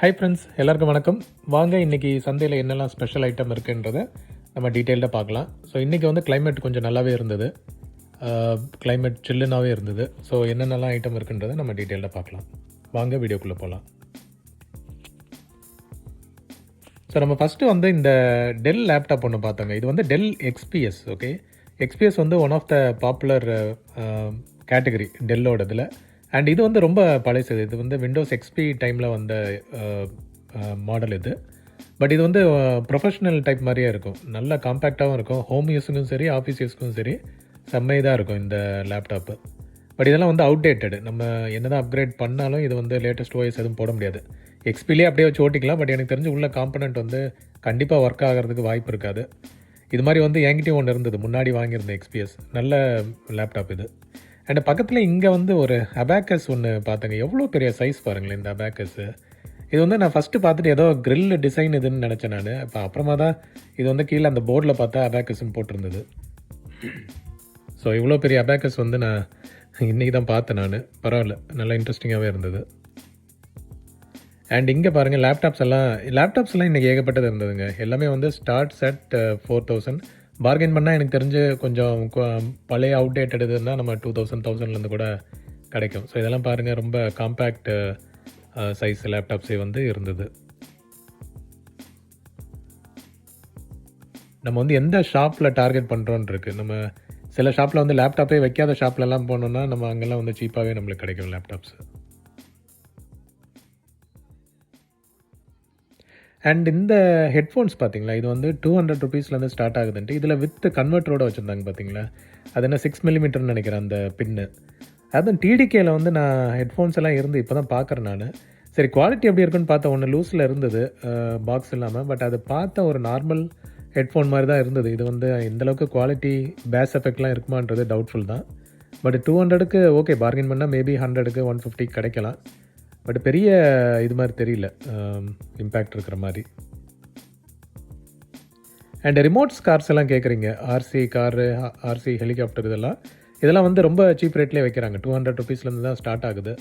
Hi friends, எல்லாருக்கும் வணக்கம். வாங்க இன்றைக்கி சந்தையில் என்னெல்லாம் ஸ்பெஷல் ஐட்டம் இருக்குன்றதை நம்ம டீட்டெயில்டாக பார்க்கலாம். ஸோ இன்றைக்கி வந்து கிளைமேட் கொஞ்சம் நல்லாவே இருந்தது. கிளைமேட் சில்லுனாகவே இருந்தது. ஸோ என்னென்னலாம் ஐட்டம் இருக்குன்றதை நம்ம டீட்டெயில்டாக பார்க்கலாம். வாங்க வீடியோக்குள்ளே போகலாம். ஸோ நம்ம ஃபஸ்ட்டு வந்து இந்த டெல் லேப்டாப் ஒன்று பார்த்தோங்க. இது வந்து டெல் எக்ஸ்பிஎஸ். ஓகே, எக்ஸ்பிஎஸ் வந்து one of the popular category டெல்லோட இதில். அண்ட் இது வந்து ரொம்ப பழசு. இது வந்து விண்டோஸ் எக்ஸ்பி டைமில் வந்த மாடல் இது. பட் இது வந்து ப்ரொஃபஷ்னல் டைப் மாதிரியே இருக்கும். நல்லா காம்பேக்டாகவும் இருக்கும். ஹோம் யூஸுக்கும் சரி, ஆஃபீஸ் யூஸுக்கும் சரி செம்மையாக இருக்கும் இந்த லேப்டாப்பு. பட் இதெல்லாம் வந்து அவுடேட்டடு. நம்ம என்ன தான் அப்கிரேட் பண்ணாலும் இது வந்து லேட்டஸ்ட் ஓஎஸ் எதுவும் போட முடியாது. எக்ஸ்பிலே அப்படியே வச்சு ஓட்டிக்கலாம். பட் எனக்கு தெரிஞ்சு உள்ள காம்பனண்ட் வந்து கண்டிப்பாக ஒர்க் ஆகிறதுக்கு வாய்ப்பு இருக்காது. இது மாதிரி வந்து என்கிட்டயும் ஒன்று இருந்தது, முன்னாடி வாங்கியிருந்தேன் எக்ஸ்பிஎஸ். நல்ல லேப்டாப் இது. அண்ட் பக்கத்தில் இங்கே வந்து ஒரு அபாக்கஸ் ஒன்று பார்த்தேங்க. எவ்வளோ பெரிய சைஸ் பாருங்களேன் இந்த அபாக்கஸ்ஸு. இது வந்து நான் ஃபஸ்ட்டு பார்த்துட்டு ஏதோ கிரில் டிசைன் இதுன்னு நினச்சேன் நான். இப்போ அப்புறமா தான் இது வந்து கீழே அந்த போர்டில் பார்த்தா அபாக்கஸ்ன்னு போட்டிருந்தது. ஸோ இவ்வளோ பெரிய அபாக்கஸ் வந்து நான் இன்றைக்கி தான் பார்த்தேன் நான். பரவாயில்ல, நல்லா இன்ட்ரெஸ்டிங்காகவே இருந்தது. அண்ட் இங்கே பாருங்கள் லேப்டாப்ஸ்லாம் இன்றைக்கி ஏகப்பட்டது இருந்ததுங்க. எல்லாமே வந்து ஸ்டார்ட்ஸ் அட் 4000. பார்கெயின் பண்ணால் எனக்கு தெரிஞ்சு கொஞ்சம் பழைய அவுடேட்டட் இதுன்னா நம்ம 2000 கூட கிடைக்கும். ஸோ இதெல்லாம் பாருங்கள், ரொம்ப காம்பேக்ட் சைஸ் லேப்டாப்ஸே வந்து இருந்தது. நம்ம வந்து எந்த ஷாப்பில் டார்கெட் பண்ணுறோன்னு இருக்குது. நம்ம சில ஷாப்பில் வந்து லேப்டாப்பே வைக்காத ஷாப்லலாம் போனோம்னா நம்ம அங்கெல்லாம் வந்து சீப்பாகவே நம்மளுக்கு கிடைக்கும் லேப்டாப்ஸு. அண்ட் இந்த ஹெட்ஃபோன்ஸ் பார்த்தீங்களா, இது வந்து 200 ருபீஸ்லேருந்து ஸ்டார்ட் ஆகுதுன்ட்டு இதில் வித் கன்வெர்ட்டரோடு வச்சுருந்தாங்க பார்த்தீங்களா. அது என்ன 6 மில்லிமீட்டர்னு நினைக்கிறேன் அந்த பின்னு. அதுவும் டிடிகேயில் வந்து நான் ஹெட்ஃபோன்ஸ் எல்லாம் இருந்து இப்போ தான் பார்க்குறேன் நான். சரி, குவாலிட்டி எப்படி இருக்குன்னு பார்த்தேன். ஒன்று லூஸில் இருந்தது, பாக்ஸ் இல்லாமல். பட் அது பார்த்தா ஒரு நார்மல் ஹெட்ஃபோன் மாதிரி தான் இருந்தது. இது வந்து இந்தளவுக்கு குவாலிட்டி பேஸ் எஃபெக்ட்லாம் இருக்குமான்றது டவுட்ஃபுல் தான். பட் 200க்கு ஓகே, பார்கெயின் பண்ணால் மேபி 100க்கு 150 கிடைக்கலாம். பட் பெரிய இது மாதிரி தெரியல, இம்பேக்ட் இருக்கிற மாதிரி. அண்ட் ரிமோட்ஸ் கார்ஸ் எல்லாம் கேட்குறீங்க, ஆர்சி காரு, ஆர்சி ஹெலிகாப்டர், இதெல்லாம் வந்து ரொம்ப சீப் ரேட்லேயே வைக்கிறாங்க. 200 ருபீஸ்லேருந்து தான் ஸ்டார்ட் ஆகுது.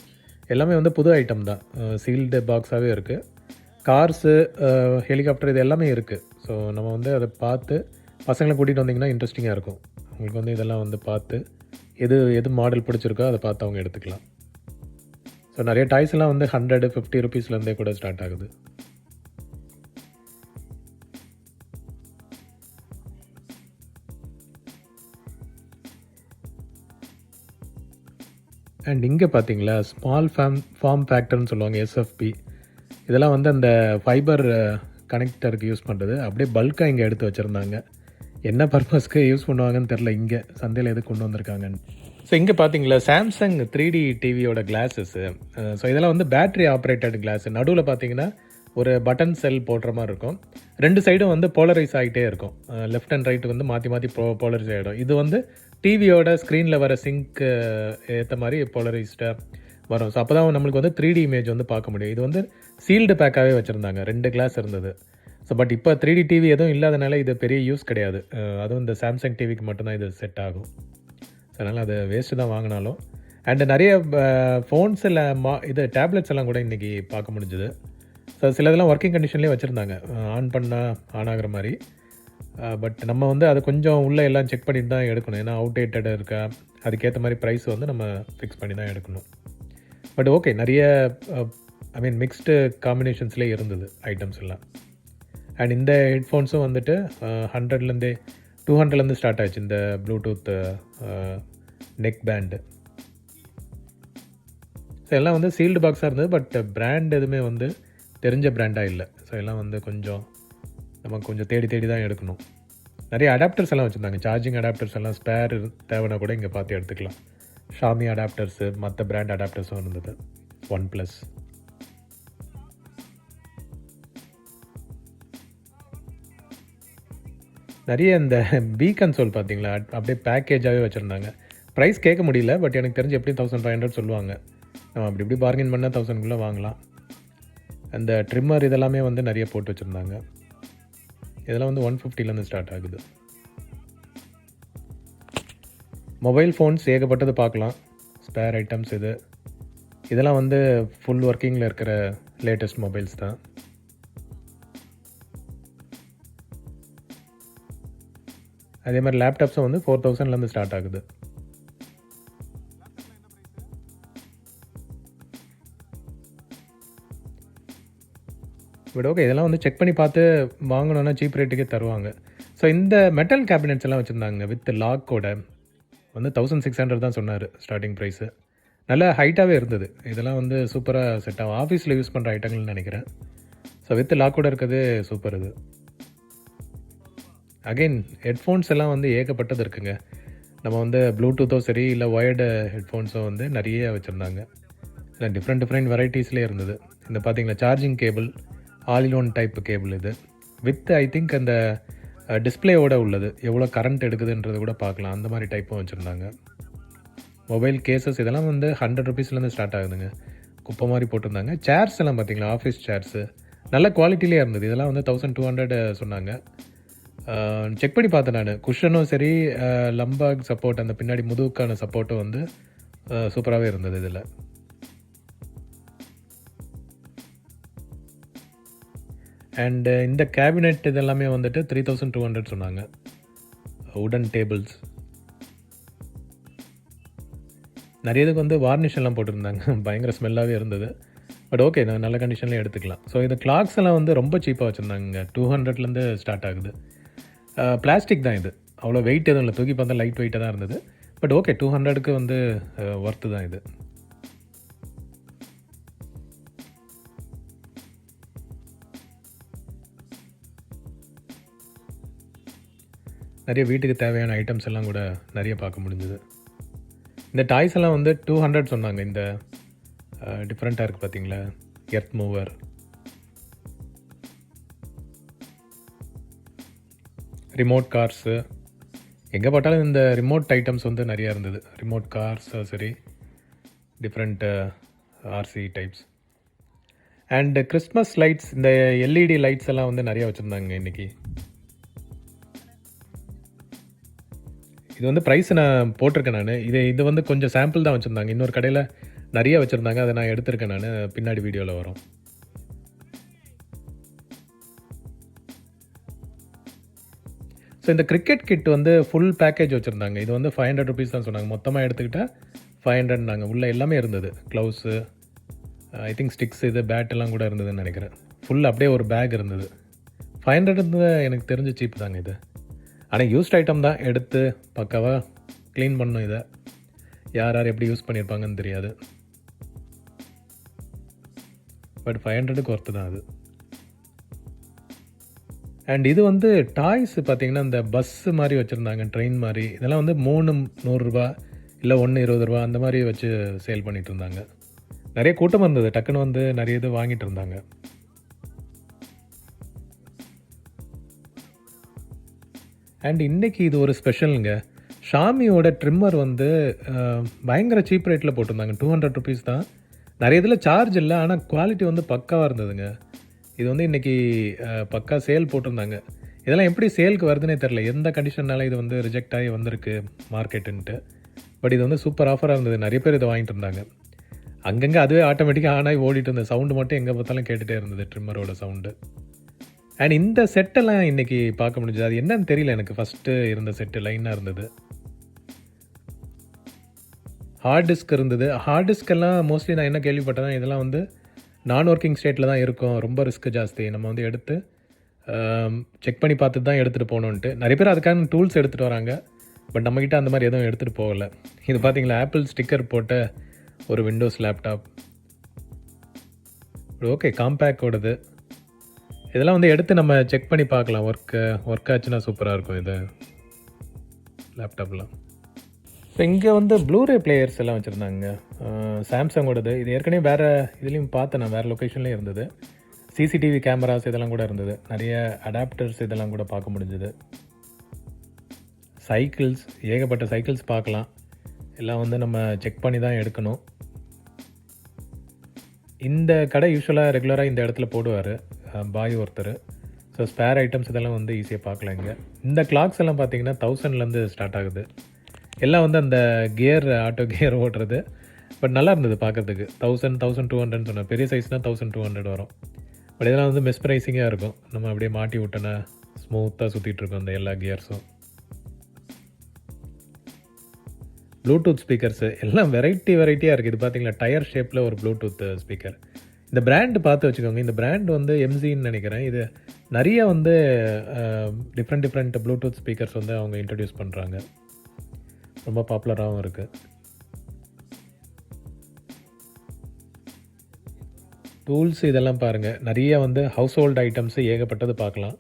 எல்லாமே வந்து புது ஐட்டம் தான், சீல்டு பாக்ஸாகவே இருக்குது. கார்ஸு, ஹெலிகாப்டர் இது எல்லாமே இருக்குது. ஸோ நம்ம வந்து அதை பார்த்து பசங்களை கூட்டிகிட்டு வந்திங்கன்னா இன்ட்ரெஸ்டிங்காக இருக்கும். உங்களுக்கு வந்து இதெல்லாம் வந்து பார்த்து எது மாடல் பிடிச்சிருக்கோ அதை பார்த்து அவங்க எடுத்துக்கலாம். ஸோ நிறைய டாய்ஸ் எல்லாம் வந்து 150 ருபீஸ்லேருந்தே கூட ஸ்டார்ட் ஆகுது. அண்ட் இங்கே பார்த்தீங்களா, ஸ்மால் ஃபார்ம் ஃபேக்டர்னு சொல்லுவாங்க, எஸ்எஃப்பி. இதெல்லாம் வந்து அந்த ஃபைபர் கனெக்டருக்கு யூஸ் பண்ணுறது. அப்படியே பல்காக இங்கே எடுத்து வச்சுருந்தாங்க. என்ன பர்பஸ்க்கு யூஸ் பண்ணுவாங்கன்னு தெரில, இங்கே சந்தையில் எது கொண்டு வந்திருக்காங்கன்னு. ஸோ இங்கே பார்த்தீங்களா, சாம்சங் 3D டிவியோட கிளாஸஸ்ஸு. ஸோ இதெல்லாம் வந்து பேட்ரி ஆப்ரேட்டட் கிளாஸு. நடுவில் பார்த்தீங்கன்னா ஒரு பட்டன் செல் போடுற மாதிரி இருக்கும். 2 சைடும் வந்து போலரைஸ் ஆகிட்டே இருக்கும். லெஃப்ட் அண்ட் ரைட்டு வந்து மாற்றி மாற்றி போலரைஸ் ஆகிடும். இது வந்து டிவியோட ஸ்க்ரீனில் வர சிங்க்கு ஏற்ற மாதிரி போலரைஸ்டாக வரும். ஸோ அப்போ தான் நம்மளுக்கு வந்து 3D இமேஜ் வந்து பார்க்க முடியும். இது வந்து சீல்டு பேக்காகவே வச்சுருந்தாங்க. 2 கிளாஸ் இருந்தது. ஸோ பட் இப்போ 3D டிவி எதுவும் இல்லாதனால இது பெரிய யூஸ் கிடையாது. அதுவும் இந்த சாம்சங் டிவிக்கு மட்டும்தான் இது செட் ஆகும். அதனால் அது வேஸ்ட்டு தான் வாங்கினாலும். அண்டு நிறைய ஃபோன்ஸில் இது டேப்லெட்ஸ் எல்லாம் கூட இன்றைக்கி பார்க்க முடிஞ்சுது. ஸோ சிலதெல்லாம் ஒர்க்கிங் கண்டிஷன்லேயே வச்சுருந்தாங்க, ஆன் பண்ணால் ஆன் ஆகிற மாதிரி. பட் நம்ம வந்து அதை கொஞ்சம் உள்ளே எல்லாம் செக் பண்ணிட்டு தான் எடுக்கணும். ஏன்னா அவுடேட்டடாக இருக்கா, அதுக்கேற்ற மாதிரி ப்ரைஸ் வந்து நம்ம ஃபிக்ஸ் பண்ணி தான் எடுக்கணும். பட் ஓகே, நிறைய மிக்ஸ்டு காம்பினேஷன்ஸ்லேயே இருந்தது ஐட்டம்ஸ் எல்லாம். அண்ட் இந்த ஹெட்ஃபோன்ஸும் வந்துட்டு 200லேருந்து ஸ்டார்ட் ஆச்சு, இந்த ப்ளூடூத் நெக் பேண்டு. ஸோ எல்லாம் வந்து சீல்டு பாக்ஸாக இருந்தது. பட் பிராண்ட் எதுவுமே வந்து தெரிஞ்ச பிராண்டாக இல்லை. ஸோ எல்லாம் வந்து நம்ம கொஞ்சம் தேடி தான் எடுக்கணும். நிறைய அடாப்டர்ஸ் எல்லாம் வச்சுருந்தாங்க, சார்ஜிங் அடாப்டர்ஸ் எல்லாம். ஸ்பேர் தேவைன்னா கூட இங்கே பார்த்து எடுத்துக்கலாம். ஷாமி அடாப்டர்ஸு, மற்ற பிராண்ட் அடாப்டர்ஸும் இருந்தது. OnePlus. நிறைய இந்த பி கன்சோல் பார்த்தீங்களா, அப்படியே பேக்கேஜாகவே வச்சுருந்தாங்க. ப்ரைஸ் கேட்க முடியல, பட் எனக்கு தெரிஞ்சு எப்படி 1500 சொல்லுவாங்க. நம்ம இப்படி பார்கெயின் பண்ணால் 1000க்குள்ளே வாங்கலாம். அந்த ட்ரிம்மர் இதெல்லாமே வந்து நிறைய போட்டு வச்சுருந்தாங்க. இதெல்லாம் வந்து 150லேருந்து ஸ்டார்ட் ஆகுது. மொபைல் ஃபோன்ஸ் ஏகப்பட்டது பார்க்கலாம். ஸ்பேர் ஐட்டம்ஸ் இதெல்லாம் வந்து ஃபுல் ஒர்க்கிங்கில் இருக்கிற லேட்டஸ்ட் மொபைல்ஸ் தான். அதே மாதிரி லேப்டாப்ஸும் வந்து 4000லேருந்து ஸ்டார்ட் ஆகுது. பட் ஓகே, இதெல்லாம் வந்து செக் பண்ணி பார்த்து வாங்கணுன்னா சீப் ரேட்டுக்கே தருவாங்க. ஸோ இந்த மெட்டல் கேபினெட்ஸ் எல்லாம் வச்சுருந்தாங்க வித் லாக்கோட வந்து 1600 தான் சொன்னார் ஸ்டார்டிங் ப்ரைஸு. நல்லா ஹைட்டாகவே இருந்தது. இதெல்லாம் வந்து சூப்பராக செட் ஆகும். ஆஃபீஸில் யூஸ் பண்ணுற ஐட்டங்கள்னு நினைக்கிறேன். ஸோ வித் லாக்கோட இருக்கிறது சூப்பர் இது. அகெயின் ஹெட்ஃபோன்ஸ் எல்லாம் வந்து ஏகப்பட்டது இருக்குங்க. நம்ம வந்து ப்ளூடூத்தோ சரி இல்லை ஒயர்டு ஹெட்ஃபோன்ஸோ வந்து நிறைய வச்சுருந்தாங்க. இல்லை டிஃப்ரெண்ட் வெரைட்டிஸ்லேயே இருந்தது. இந்த பார்த்தீங்களா charging cable, all in one type cable இது வித் ஐ திங்க் அந்த டிஸ்பிளேயோட உள்ளது. எவ்வளோ கரண்ட் எடுக்குதுன்றது கூட பார்க்கலாம். அந்த மாதிரி டைப்பும் வச்சுருந்தாங்க. மொபைல் கேசஸ் இதெல்லாம் வந்து 100 ருபீஸ்லேருந்து ஸ்டார்ட் ஆகுதுங்க. குப்பை மாதிரி போட்டிருந்தாங்க. சேர்ஸ் எல்லாம் பார்த்தீங்களா, ஆஃபீஸ் சேர்ஸு நல்ல குவாலிட்டிலே இருந்தது. இதெல்லாம் வந்து 1200 சொன்னாங்க. செக் பண்ணி பார்த்தேன் நான். குஷனும் சரி, லம்பாக் சப்போர்ட் அந்த பின்னாடி முதுகுக்கான சப்போர்ட்டும் வந்து சூப்பராகவே இருந்தது இதில். அண்டு இந்த கேபினெட் இதெல்லாமே வந்துட்டு 3200 சொன்னாங்க. உடன் டேபிள்ஸ் நிறைய இதுக்கு வந்து வார்னிஷ் எல்லாம் போட்டிருந்தாங்க. பயங்கர ஸ்மெல்லாகவே இருந்தது. பட் ஓகே, நான் நல்ல கண்டிஷன்லேயே எடுத்துக்கலாம். ஸோ இந்த கிளாக்ஸ் எல்லாம் வந்து ரொம்ப சீப்பாக வச்சுருந்தாங்க. 200லேருந்து ஸ்டார்ட் ஆகுது. பிளாஸ்டிக் தான் இது. அவ்வளோ வெயிட் எதுவும் இல்லை. தூக்கி பார்த்தா லைட் வெயிட்டாக தான் இருந்தது. பட் ஓகே, 200க்கு வந்து ஒர்த்து தான் இது. நிறைய வீட்டுக்கு தேவையான ஐட்டம்ஸ் எல்லாம் கூட நிறைய பார்க்க முடிஞ்சுது. இந்த டாய்ஸ் எல்லாம் வந்து 200 சொன்னாங்க. இந்த டிஃப்ரெண்ட்டாக இருக்குது பார்த்தீங்களா, எர்த் மூவர், ரிமோட் கார்ஸு, எங்கே பார்த்தாலும் இந்த ரிமோட் ஐட்டம்ஸ் வந்து நிறையா இருந்தது. ரிமோட் கார்ஸ் சரி, different RC types. And Christmas lights, இந்த எல்இடி லைட்ஸ் எல்லாம் வந்து நிறையா வச்சுருந்தாங்க இன்றைக்கி. இது வந்து ப்ரைஸ் நான் போட்டிருக்கேன் நான். இது வந்து கொஞ்சம் சாம்பிள் தான் வச்சுருந்தாங்க. இன்னொரு கடையில் நிறைய வச்சுருந்தாங்க. அதை நான் எடுத்திருக்கேன் நான். பின்னாடி வீடியோவில் வரும். ஸோ இந்த கிரிக்கெட் கிட் வந்து ஃபுல் பேக்கேஜ் வச்சுருந்தாங்க. இது வந்து 500 ருபீஸ் தான் சொன்னாங்க. மொத்தமாக எடுத்துக்கிட்டால் 500 உள்ளே எல்லாமே இருந்தது. க்ளவுஸு, ஐ திங்க் ஸ்டிக்ஸ், இது பேட் எல்லாம் கூட இருந்ததுன்னு நினைக்கிறேன். ஃபுல் அப்படியே ஒரு பேக் இருந்தது. 500 எனக்கு தெரிஞ்ச சீப் தாங்க இது. ஆனால் யூஸ்ட் ஐட்டம் தான். எடுத்து பக்காவாக க்ளீன் பண்ணணும். இதை யார் எப்படி யூஸ் பண்ணியிருப்பாங்கன்னு தெரியாது. பட் 500க்கு ஒர்த்து தான் அது. அண்ட் இது வந்து டாய்ஸ் பார்த்தீங்கன்னா இந்த பஸ்ஸு மாதிரி வச்சுருந்தாங்க, ட்ரெயின் மாதிரி. இதெல்லாம் வந்து 3 100 இல்லை 1 20 அந்த மாதிரி வச்சு சேல் பண்ணிகிட்டு இருந்தாங்க. நிறைய கூட்டம் இருந்தது. டக்குன்னு வந்து நிறைய இது வாங்கிட்டு இருந்தாங்க. அண்ட் இன்றைக்கி இது ஒரு ஸ்பெஷலுங்க. ஷாமியோட ட்ரிம்மர் வந்து பயங்கர சீப் ரேட்டில் போட்டிருந்தாங்க. 200 ருபீஸ் தான். நிறைய இதில் சார்ஜ் இல்லை, ஆனால் குவாலிட்டி வந்து பக்காவாக இருந்ததுங்க. இது வந்து இன்றைக்கி பக்கா சேல் போட்டிருந்தாங்க. இதெல்லாம் எப்படி சேலுக்கு வருதுன்னே தெரில. எந்த கண்டிஷன்னால இது வந்து ரிஜெக்ட் ஆகி வந்திருக்கு மார்க்கெட்டுன்ட்டு. பட் இது வந்து சூப்பர் ஆஃபராக இருந்தது. நிறைய பேர் இதை வாங்கிட்டு இருந்தாங்க. அங்கங்கே அதுவே ஆட்டோமேட்டிக்காக ஆன் ஆகி ஓடிட்டு இருந்தது. சவுண்டு மட்டும் எங்கே பார்த்தாலும் கேட்டுகிட்டே இருந்தது, ட்ரிம்மரோட சவுண்டு. அண்ட் இந்த செட்டெல்லாம் இன்றைக்கி பார்க்க முடிஞ்சது. அது என்னன்னு தெரியல எனக்கு. ஃபஸ்ட்டு இருந்த செட்டு லைனாக இருந்தது. ஹார்ட் டிஸ்க் இருந்தது. ஹார்ட் டிஸ்கெல்லாம் மோஸ்ட்லி நான் என்ன கேள்விப்பட்டேன்னா, இதெல்லாம் வந்து நான் ஒர்க்கிங் ஸ்டேட்டில் தான் இருக்கும். ரொம்ப ரிஸ்க் ஜாஸ்தி. நம்ம வந்து எடுத்து செக் பண்ணி பார்த்துட்டு தான் எடுத்துகிட்டு போகணுன்ட்டு. நிறைய பேர் அதுக்கான டூல்ஸ் எடுத்துகிட்டு வராங்க. பட் நம்மக்கிட்ட அந்த மாதிரி எதுவும் எடுத்துகிட்டு போகலை. இது பார்த்தீங்களா, ஆப்பிள் ஸ்டிக்கர் போட்ட ஒரு விண்டோஸ் லேப்டாப். ஓகே, காம்பேக்டோடது. இதெல்லாம் வந்து எடுத்து நம்ம செக் பண்ணி பார்க்கலாம். ஒர்க் ஆச்சுன்னா சூப்பராக இருக்கும் இது லேப்டாப்லாம். ஸோ இங்கே வந்து ப்ளூரே பிளேயர்ஸ் எல்லாம் வச்சுருந்தாங்க. சாம்சங்கோடது. இது ஏற்கனவே வேறு இதுலேயும் பார்த்தேன் நான். வேறு லொக்கேஷன்லேயும் இருந்தது. சிசிடிவி கேமராஸ் இதெல்லாம் கூட இருந்தது. நிறைய அடாப்டர்ஸ் இதெல்லாம் கூட பார்க்க முடிஞ்சுது. சைக்கிள்ஸ், ஏகப்பட்ட சைக்கிள்ஸ் பார்க்கலாம். எல்லாம் வந்து நம்ம செக் பண்ணி தான் எடுக்கணும். இந்த கடை யூஸ்வலாக ரெகுலராக இந்த இடத்துல போடுவார் பாய் ஒருத்தர். ஸோ ஸ்பேர் ஐட்டம்ஸ் இதெல்லாம் வந்து ஈஸியாக பார்க்கலாம் இங்கே. இந்த கிளாக்ஸ் எல்லாம் பார்த்தீங்கன்னா 1000லேருந்து ஸ்டார்ட் ஆகுது. எல்லாம் வந்து அந்த கியர், ஆட்டோ கியர் ஓட்டுறது. பட் நல்லா இருந்தது பார்க்குறதுக்கு. 1200 சொன்னார். பெரிய சைஸ்னால் 1200 வரும். பட் இதெல்லாம் வந்து மெஸ்மரைசிங்காக இருக்கும். நம்ம அப்படியே மாட்டி விட்டோன்னா ஸ்மூத்தாக சுற்றிட்டு இருக்கோம் அந்த எல்லா கியர்ஸும். ப்ளூடூத் ஸ்பீக்கர்ஸு எல்லாம் வெரைட்டியாக இருக்குது. இது பார்த்தீங்களா, டயர் ஷேப்பில் ஒரு ப்ளூடூத் ஸ்பீக்கர். இந்த பிராண்டு பார்த்து வச்சுக்கோங்க. இந்த பிராண்ட் வந்து எம்சின்னு நினைக்கிறேன். இது நிறைய வந்து டிஃப்ரெண்ட் ப்ளூடூத் ஸ்பீக்கர்ஸ் வந்து அவங்க இன்ட்ரடியூஸ் பண்ணுறாங்க. ரொம்ப பாப்புலராகவும் இருக்குது. டூல்ஸ் இதெல்லாம் பாருங்கள். நிறைய வந்து ஹவுஸ் ஹோல்டு ஐட்டம்ஸு ஏகப்பட்டது பார்க்கலாம்.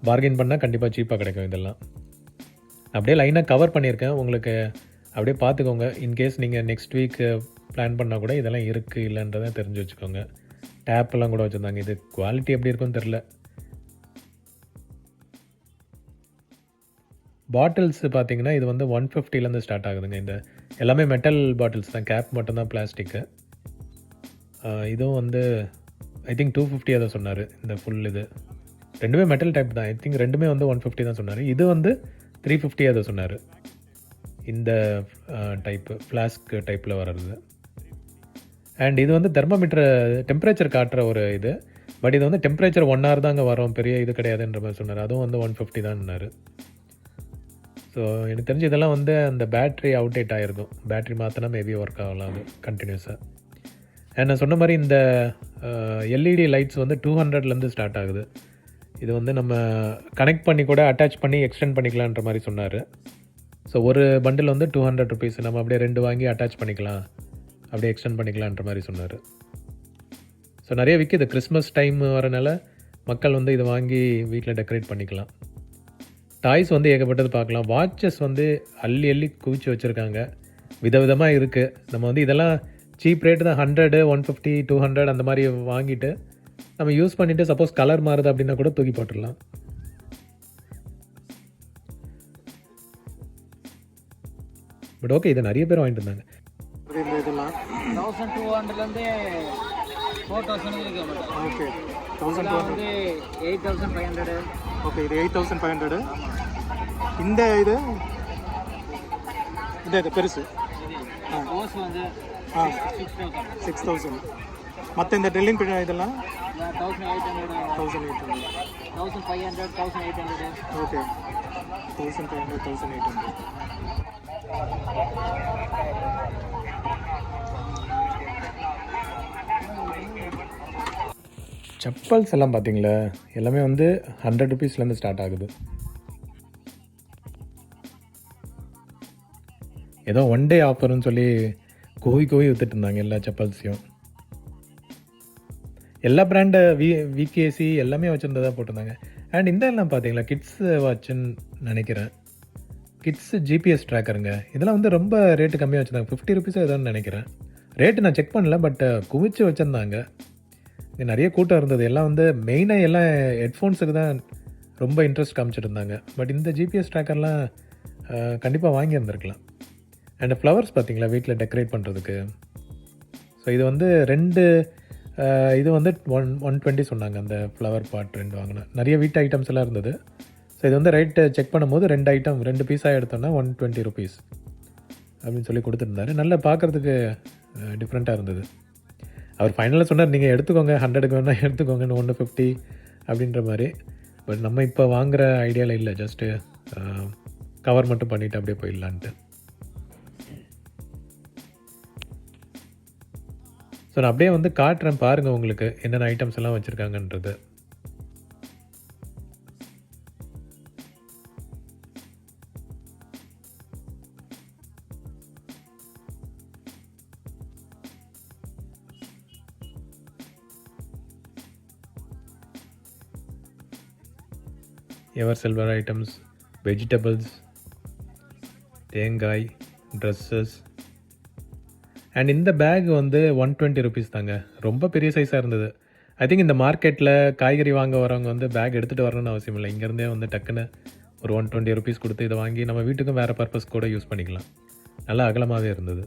பார்கெயின் பண்ணால் கண்டிப்பாக சீப்பாக கிடைக்கும் இதெல்லாம். அப்படியே லைனாக கவர் பண்ணியிருக்கேன். உங்களுக்கு அப்படியே பார்த்துக்கோங்க. இன்கேஸ் நீங்கள் நெக்ஸ்ட் வீக் பிளான் பண்ணால் கூட இதெல்லாம் இருக்குது இல்லைன்றதை தெரிஞ்சு வச்சுக்கோங்க. டேப்லாம் கூட வச்சுருந்தாங்க. இது குவாலிட்டி எப்படி இருக்குன்னு தெரில. பாட்டில்ஸ் பார்த்தீங்கன்னா இது வந்து 150லேருந்து ஸ்டார்ட் ஆகுதுங்க. இந்த எல்லாமே மெட்டல் பாட்டில்ஸ் தான். கேப் மட்டும்தான் பிளாஸ்டிக்கு. இதுவும் வந்து ஐ திங்க் 250 அதை சொன்னார். இந்த ஃபுல் இது ரெண்டுமே மெட்டல் டைப் தான். ஐ திங்க் ரெண்டுமே வந்து 150 தான் சொன்னார். இது வந்து 350 அதை சொன்னார். இந்த டைப்பு ஃப்ளாஸ்க் டைப்பில் வர்றது. அண்ட் இது வந்து தெர்மோமீட்டர் டெம்பரேச்சர் காட்டுற ஒரு இது. பட் இது வந்து டெம்பரேச்சர் 1 hour தாங்க வரும், பெரிய இது கிடையாதுன்ற மாதிரி சொன்னார். அதுவும் வந்து 150 தான்னாரு. ஸோ எனக்கு தெரிஞ்சு இதெல்லாம் வந்து அந்த பேட்ரி அவுடேட் ஆகிருக்கும். பேட்ரி மாற்றினா மேபி ஒர்க் ஆகலாம் அது கண்டினியூஸாக. அண்ட் நான் சொன்ன மாதிரி இந்த எல்இடி லைட்ஸ் வந்து 200லேருந்து ஸ்டார்ட் ஆகுது. இது வந்து நம்ம கனெக்ட் பண்ணி கூட அட்டாச் பண்ணி எக்ஸ்டெண்ட் பண்ணிக்கலான்ற மாதிரி சொன்னார். ஸோ ஒரு பண்டில் வந்து 200 rupees. நம்ம அப்படியே 2 வாங்கி அட்டாச் பண்ணிக்கலாம், அப்படியே எக்ஸ்டெண்ட் பண்ணிக்கலான்ற மாதிரி சொன்னார். ஸோ நிறைய விற்கிது. கிறிஸ்மஸ் டைம் வரனால மக்கள் வந்து இதை வாங்கி வீட்டில் டெக்கரேட் பண்ணிக்கலாம். டாய்ஸ் வந்து ஏகப்பட்டது பார்க்கலாம். வாட்சஸ் வந்து அள்ளி குவிச்சு வச்சுருக்காங்க. விதவிதமாக இருக்குது. நம்ம வந்து இதெல்லாம் சீப் ரேட்டு தான். 100, 150, 200 அந்த மாதிரி வாங்கிட்டு நம்ம யூஸ் பண்ணிவிட்டு சப்போஸ் கலர் மாறுது அப்படின்னா கூட தூக்கி போட்டுடலாம். பட் ஓகே, இதை நிறைய பேர் வாங்கிட்டு இருந்தாங்க. இதெல்லாம் 1200லேருந்து 4000 இருக்கு. ஓகே, 1200 8500. ஓகே, இது 8500. இந்த இது இது பெருசு ஓஸ் வந்து 6000. மற்ற இந்த ட்ரில்லிங் இதெல்லாம் 1800, 1500, 1800. ஓகே, 1500, 1800. செப்பல்ஸ் எல்லாம் பார்த்தீங்களா, எல்லாமே வந்து 100 rupeesலேருந்து ஸ்டார்ட் ஆகுது. ஏதோ 1 day ஆஃபர்னு சொல்லி கோவி விற்றுட்டு இருந்தாங்க எல்லா செப்பல்ஸையும். எல்லா பிராண்டு விகேசி எல்லாமே வச்சுருந்ததாக போட்டிருந்தாங்க. அண்ட் இந்த எல்லாம் பார்த்தீங்களா, கிட்ஸ் வாட்சுன்னு நினைக்கிறேன். கிட்ஸு ஜிபிஎஸ் ட்ராக்கருங்க. இதெல்லாம் வந்து ரொம்ப ரேட்டு கம்மியாக வச்சுருந்தாங்க. 50 rupees ஏதோன்னு நினைக்கிறேன். ரேட்டு நான் செக் பண்ணல, பட் குவிச்சு வச்சுருந்தாங்க. நிறைய கூட்டம் இருந்தது. எல்லாம் வந்து மெயினாக எல்லாம் ஹெட்ஃபோன்ஸுக்கு தான் ரொம்ப இன்ட்ரெஸ்ட் காமிச்சிருந்தாங்க. பட் இந்த ஜிபிஎஸ் ட்ராக்கர்லாம் கண்டிப்பாக வாங்கியிருந்துருக்கலாம். அண்ட் ஃப்ளவர்ஸ் பார்த்தீங்களா, வீட்டில் டெக்கரேட் பண்ணுறதுக்கு. ஸோ இது வந்து 2 இது வந்து 120 சொன்னாங்க. அந்த ஃப்ளவர் பாட் 2 வாங்கினேன். நிறைய வீட்டு ஐட்டம்ஸ் எல்லாம் இருந்தது. ஸோ இது வந்து ரேட்டு செக் பண்ணும்போது 2 ஐட்டம் 2 பீஸாக எடுத்தோன்னா 120 rupees அப்படின்னு சொல்லி கொடுத்துருந்தாரு. நல்லா பார்க்குறதுக்கு டிஃப்ரெண்ட்டாக இருந்தது. அவர் ஃபைனலாக சொன்னார், நீங்கள் எடுத்துக்கோங்க, 100க்கு வேணால் எடுத்துக்கோங்கன்னு, 150 அப்படின்ற மாதிரி. பட் நம்ம இப்போ வாங்குகிற ஐடியாவில் இல்லை. ஜஸ்ட்டு கவர் மட்டும் பண்ணிவிட்டு அப்படியே போயிடலான்ட்டு. ஸோ நான் அப்படியே வந்து காட்டுறேன் பாருங்கள் உங்களுக்கு என்னென்ன ஐட்டம்ஸ் எல்லாம் வச்சுருக்காங்கன்றது. எவர் சில்வர் ஐட்டம்ஸ், வெஜிடபிள்ஸ், தேங்காய், ட்ரெஸ்ஸஸ். அண்ட் இந்த பேக் வந்து 120 rupees தாங்க. ரொம்ப பெரிய சைஸாக இருந்தது. ஐ திங்க் இந்த மார்க்கெட்டில் காய்கறி வாங்க வரவங்க வந்து பேக் எடுத்துகிட்டு வரணும்னு அவசியம் இல்லை. இங்கேருந்தே வந்து டக்குன்னு ஒரு 120 rupees கொடுத்து இதை வாங்கி நம்ம வீட்டுக்கும் வேறு பர்பஸ் கூட யூஸ் பண்ணிக்கலாம். நல்லா அகலமாகவே இருந்தது.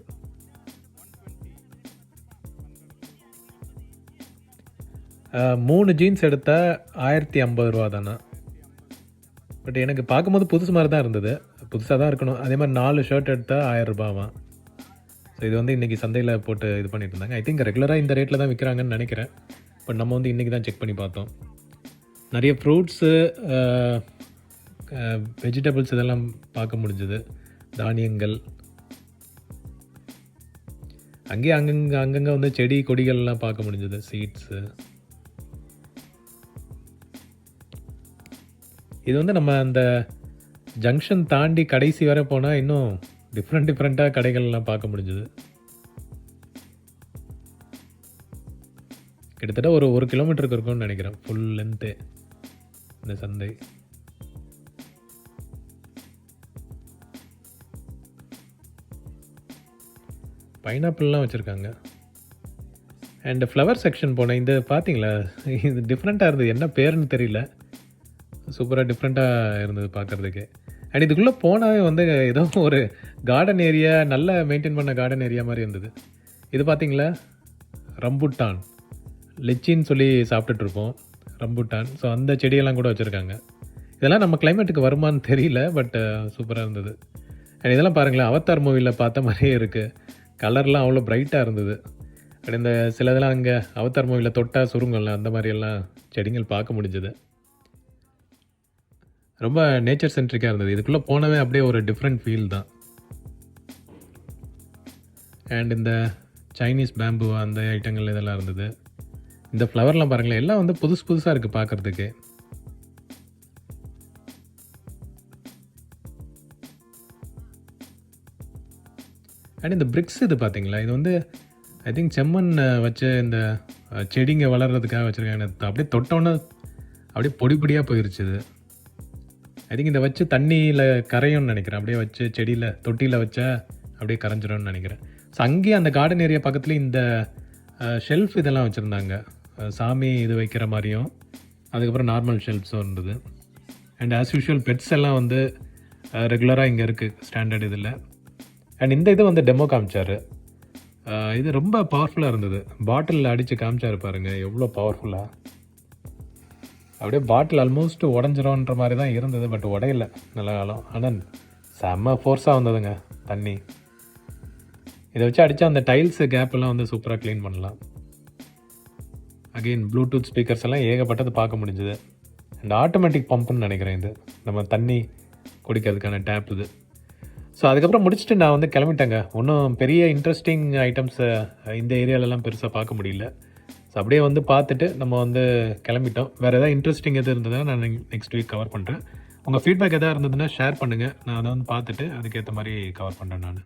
மூணு ஜீன்ஸ் எடுத்தால் 1050 ரூபா தானே. பட் எனக்கு பார்க்கும்போது புதுசு மாதிரி தான் இருந்தது. புதுசாக தான் இருக்கணும். அதே மாதிரி 4 ஷர்ட் எடுத்தால் 1000 ரூபாவாம். ஸோ இது வந்து இன்றைக்கி சந்தையில் போட்டு இது பண்ணிட்டு இருந்தாங்க. ஐ திங்க் ரெகுலராக இந்த ரேட்டில் தான் விற்கிறாங்கன்னு நினைக்கிறேன். பட் நம்ம வந்து இன்றைக்கி தான் செக் பண்ணி பார்த்தோம். நிறைய ஃப்ரூட்ஸு, வெஜிடபிள்ஸ் இதெல்லாம் பார்க்க முடிஞ்சுது. தானியங்கள், அங்கேயே அங்கங்கே வந்து செடி கொடிகள்லாம் பார்க்க முடிஞ்சுது. சீட்ஸு. இது வந்து நம்ம அந்த ஜங்ஷன் தாண்டி கடைசி வரை போனால் இன்னும் டிஃப்ரெண்ட்டாக கடைகள்லாம் பார்க்க முடிஞ்சுது. கிட்டத்தட்ட ஒரு கிலோமீட்டருக்கு இருக்கும்னு நினைக்கிறேன் ஃபுல் லென்த்து இந்த சந்தை. பைனாப்பிள்லாம் வச்சுருக்காங்க. அண்ட் ஃப்ளவர் செக்ஷன் போனேன். இந்த பார்த்தீங்களா, இது டிஃப்ரெண்ட்டாக இருந்தது. என்ன பேருன்னு தெரியல. சூப்பராக டிஃப்ரெண்ட்டாக இருந்தது பார்க்குறதுக்கு. அண்ட் இதுக்குள்ளே போனாவே வந்து ஏதோ ஒரு கார்டன் ஏரியா, நல்லா மெயின்டைன் பண்ண கார்டன் ஏரியா மாதிரி இருந்தது. இது பார்த்தீங்களா, ரம்புட்டான், லெச்சின்னு சொல்லி சாப்பிட்டுட்ருப்போம் ரம்புட்டான். ஸோ அந்த செடியெல்லாம் கூட வச்சுருக்காங்க. இதெல்லாம் நம்ம கிளைமேட்டுக்கு வருமானு தெரியல, பட் சூப்பராக இருந்தது. அண்ட் இதெல்லாம் பாருங்களேன், அவதார் மூவியில் பார்த்த மாதிரியே இருக்குது. கலர்லாம் அவ்வளோ பிரைட்டாக இருந்தது. அண்ட் இந்த சிலதெல்லாம் அங்கே அவதார் மூவியில் தொட்டால் சுருங்கல்ல, அந்த மாதிரியெல்லாம் செடிகள் பார்க்க முடிஞ்சது. ரொம்ப நேச்சர் சென்ட்ரிக்காக இருந்தது. இதுக்குள்ளே போனவே அப்படியே ஒரு டிஃப்ரெண்ட் ஃபீல் தான். அண்ட் இந்த சைனீஸ் பேம்பு அந்த ஐட்டங்கள் இதெல்லாம் இருந்தது. இந்த ஃப்ளவர்லாம் பாருங்களேன், எல்லாம் வந்து புதுசாக இருக்குது பார்க்குறதுக்கு. அண்ட் இந்த பிரிக்ஸ் இது பார்த்தீங்களா, இது வந்து ஐ திங்க் செம்மண் வச்சு இந்த செடிங்க வளர்கிறதுக்காக வச்சுருக்காங்க. அப்படியே தொட்டோன்னே அப்படியே பொடியாக போயிருச்சு இது. ஐ திங்க் இதை வச்சு தண்ணியில் கரையும்னு நினைக்கிறேன். அப்படியே வச்சு செடியில் தொட்டியில் வச்சா அப்படியே கரைஞ்சிரும்னு நினைக்கிறேன். ஸோ அங்கேயே அந்த கார்டன் ஏரியா பக்கத்துலேயும் இந்த ஷெல்ஃப் இதெல்லாம் வச்சுருந்தாங்க. சாமி இது வைக்கிற மாதிரியும், அதுக்கப்புறம் நார்மல் ஷெல்ஃப்ஸும் இருந்தது. அண்ட் ஆஸ் யூஷுவல் பெட்ஸ் எல்லாம் வந்து ரெகுலராக இங்கே இருக்குது ஸ்டாண்டர்ட் இதில். அண்ட் இந்த இது வந்து டெமோ காமிச்சார். இது ரொம்ப பவர்ஃபுல்லாக இருந்தது. பாட்டிலில் அடித்து காமிச்சார் பாருங்கள், எவ்வளோ பவர்ஃபுல்லாக. அப்படியே பாட்டில் ஆல்மோஸ்ட் உடஞ்சிரோன்ற மாதிரி தான் இருந்தது, பட் உடையல நல்ல காலம். ஆனால் செம்ம ஃபோர்ஸாக வந்ததுங்க தண்ணி. இதை வச்சு அடித்தா அந்த டைல்ஸு கேப்பெல்லாம் வந்து சூப்பராக க்ளீன் பண்ணலாம். அகெயின் ப்ளூடூத் ஸ்பீக்கர்ஸ் எல்லாம் ஏகப்பட்டது பார்க்க முடிஞ்சுது. அண்ட் ஆட்டோமேட்டிக் பம்புன்னு நினைக்கிறேன் இது, நம்ம தண்ணி குடிக்கிறதுக்கான டேப் இது. ஸோ அதுக்கப்புறம் முடிச்சுட்டு நான் வந்து கிளம்பிட்டேங்க. ஒன்றும் பெரிய இன்ட்ரெஸ்டிங் ஐட்டம்ஸை இந்த ஏரியாலெலாம் பெருசாக பார்க்க முடியல. ஸோ அப்படியே வந்து பார்த்துட்டு நம்ம வந்து கிளம்பிட்டோம். வேறு எதாவது இன்ட்ரெஸ்டிங் எது இருந்ததுன்னா நான் நெக்ஸ்ட் வீக் கவர் பண்ணுறேன். உங்கள் ஃபீட்பேக் எதாவது இருந்ததுன்னா ஷேர் பண்ணுங்கள். நான் அதை வந்து பார்த்துட்டு அதுக்கேற்ற மாதிரி கவர் பண்ணுறேன் நான்.